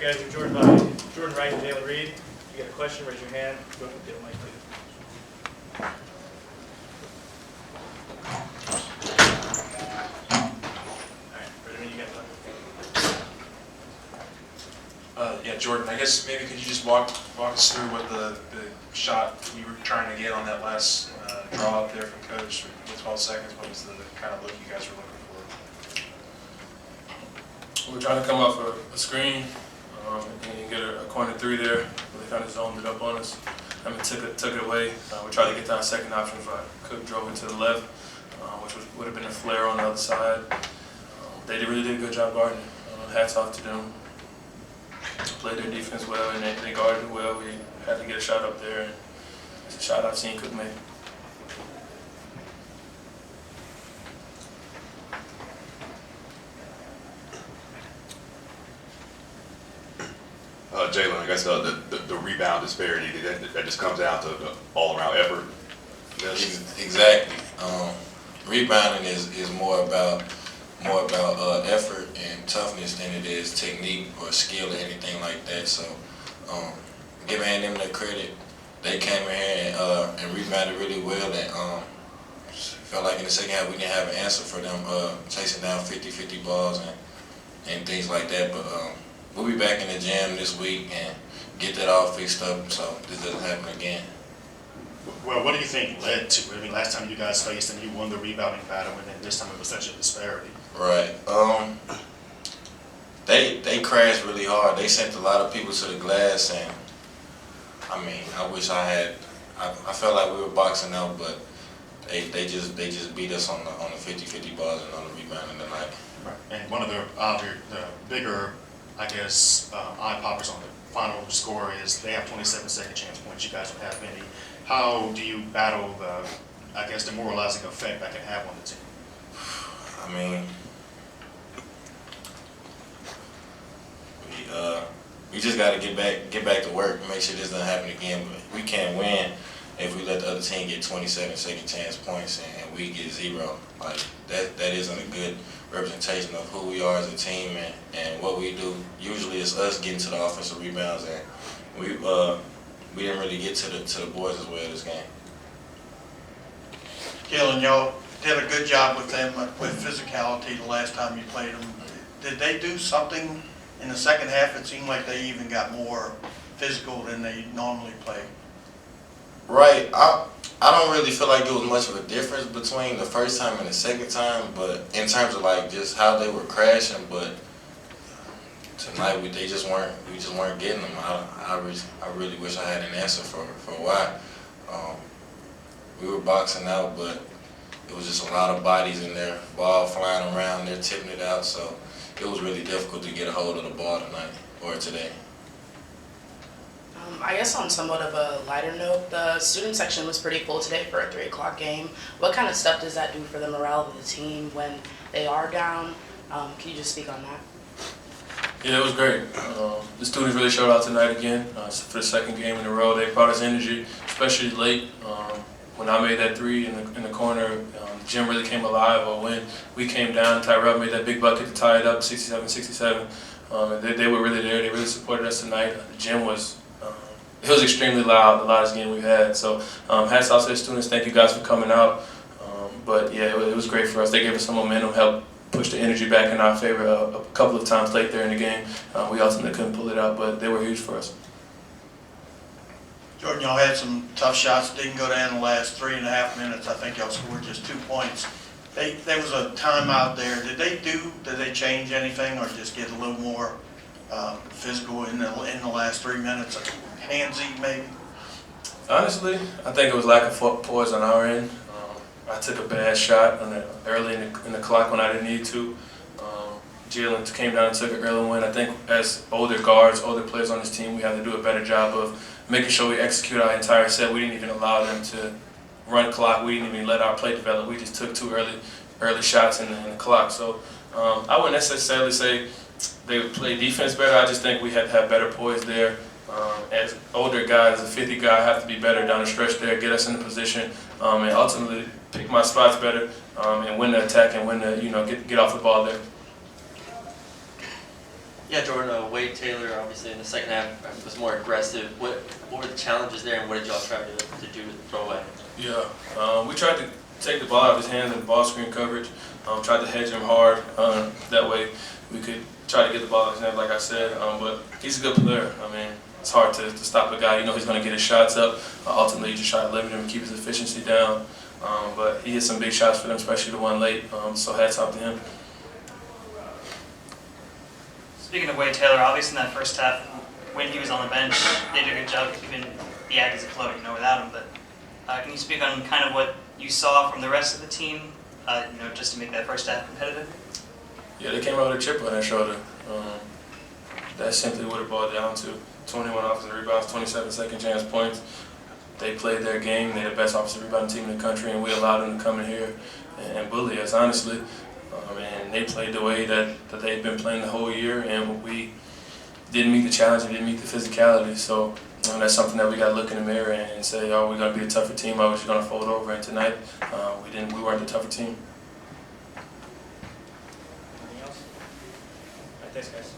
guys, we're Jordan Wright and Jalen Reed. If you got a question, raise your hand. Go ahead and get a mic, please. All right, Brittany, you got one. Yeah, Jordan, I guess maybe could you just walk us through what the shot you were trying to get on that last draw up there from Coach with 12 seconds? What was the kind of look you guys were looking for? We were trying to come off a screen and get a corner three there. They kind of zoned it up on us. I mean, took it away. We tried to get to our second option, but Cook drove it to the left, which would have been a flare on the other side. They really did a good job guarding. Hats off to them. Played their defense well, and they guarded it well. We had to get a shot up there, and it's a shot I've seen Cook make. Jalen, I guess the rebound disparity, that just comes down to the all-around effort. Exactly. Rebounding is more about effort and toughness than it is technique or skill or anything like that. So, giving them their credit, they came in here and rebounded really well, and felt like in the second half we didn't have an answer for them chasing down 50-50 balls and things like that. But we'll be back in the gym this week and get that all fixed up so this doesn't happen again. Well, what do you think led to it? I mean, last time you guys faced them, you won the rebounding battle, and then this time it was such a disparity. Right. They crashed really hard. They sent a lot of people to the glass, and I mean, I wish I had. I felt like we were boxing out, but they just beat us on the 50-50 balls and on the rebounding tonight. Right. And one of the bigger, I guess, eye poppers on the final score is they have 27 second chance points. You guys don't have any. How do you battle the, I guess, demoralizing effect that can have on the team? I mean, we just got to get back to work, make sure this doesn't happen again. But we can't win if we let the other team get 27 second chance points and we get 0. Like that isn't a good representation of who we are as a team and what we do. Usually it's us getting to the offensive rebounds, and we didn't really get to the boards as well this game. Jalen, y'all did a good job with them with physicality the last time you played them. Did they do something in the second half? It seemed like they even got more physical than they normally play. Right. I don't really feel like there was much of a difference between the first time and the second time, but in terms of like just how they were crashing. But tonight we just weren't getting them. I really wish I had an answer for why. We were boxing out, but it was just a lot of bodies in there, ball flying around, they're tipping it out, so it was really difficult to get a hold of the ball tonight or today. I guess on somewhat of a lighter note, the student section was pretty full today for a 3 o'clock game. What kind of stuff does that do for the morale of the team when they are down? Can you just speak on that? Yeah, it was great. The students really showed out tonight again for the second game in a row. They brought us energy, especially late. When I made that three in the corner, the gym really came alive. Or when we came down, Tyrell made that big bucket to tie it up, 67-67. And they were really there. They really supported us tonight. The gym was extremely loud, the loudest game we've had. So hats off to the students. Thank you guys for coming out. But yeah, it was great for us. They gave us some momentum, helped push the energy back in our favor a couple of times late there in the game. We ultimately couldn't pull it out, but they were huge for us. Jordan, y'all had some tough shots. Didn't go down the last 3.5 minutes. I think y'all scored just 2 points. There was a timeout there. Did they change anything, or just get a little more physical in the last 3 minutes? Handsy maybe? Honestly, I think it was lack of poise on our end. I took a bad shot early in the clock when I didn't need to. Jalen came down and took an early win. I think as older guards, older players on this team, we have to do a better job of making sure we execute our entire set. We didn't even allow them to run clock. We didn't even let our play develop. We just took 2 early shots in the clock. So I wouldn't necessarily say they would play defense better. I just think we had to have better poise there. As older guys, as a 50 guy, I have to be better down the stretch there, get us in the position, and ultimately pick my spots better and win the attack and win the get off the ball there. Yeah, Jordan, Wade Taylor, obviously in the second half was more aggressive. What were the challenges there, and what did y'all try to do to throw away? Yeah, we tried to take the ball out of his hands in the ball screen coverage. Tried to hedge him hard. That way we could try to get the ball out of his hands, like I said. But he's a good player. I mean, it's hard to stop a guy. You know he's going to get his shots up. Ultimately, you just try to limit him and keep his efficiency down. But he hit some big shots for them, especially the one late. So hats off to him. Speaking of Wade Taylor, obviously in that first half, when he was on the bench, they did a good job keeping the Aggies afloat, without him. But can you speak on kind of what you saw from the rest of the team, just to make that first half competitive? Yeah, they came out with a chip on their shoulder. That's simply what it boiled down to. 21 offensive rebounds, 27 second chance points. They played their game. They're the best offensive rebounding team in the country, and we allowed them to come in here and bully us, honestly. And they played the way that they've been playing the whole year, and we didn't meet the challenge and didn't meet the physicality. So that's something that we got to look in the mirror and say, oh, we're going to be a tougher team. I was just going to fold over. And tonight, we weren't the tougher team. Anything else? All right, thanks, guys.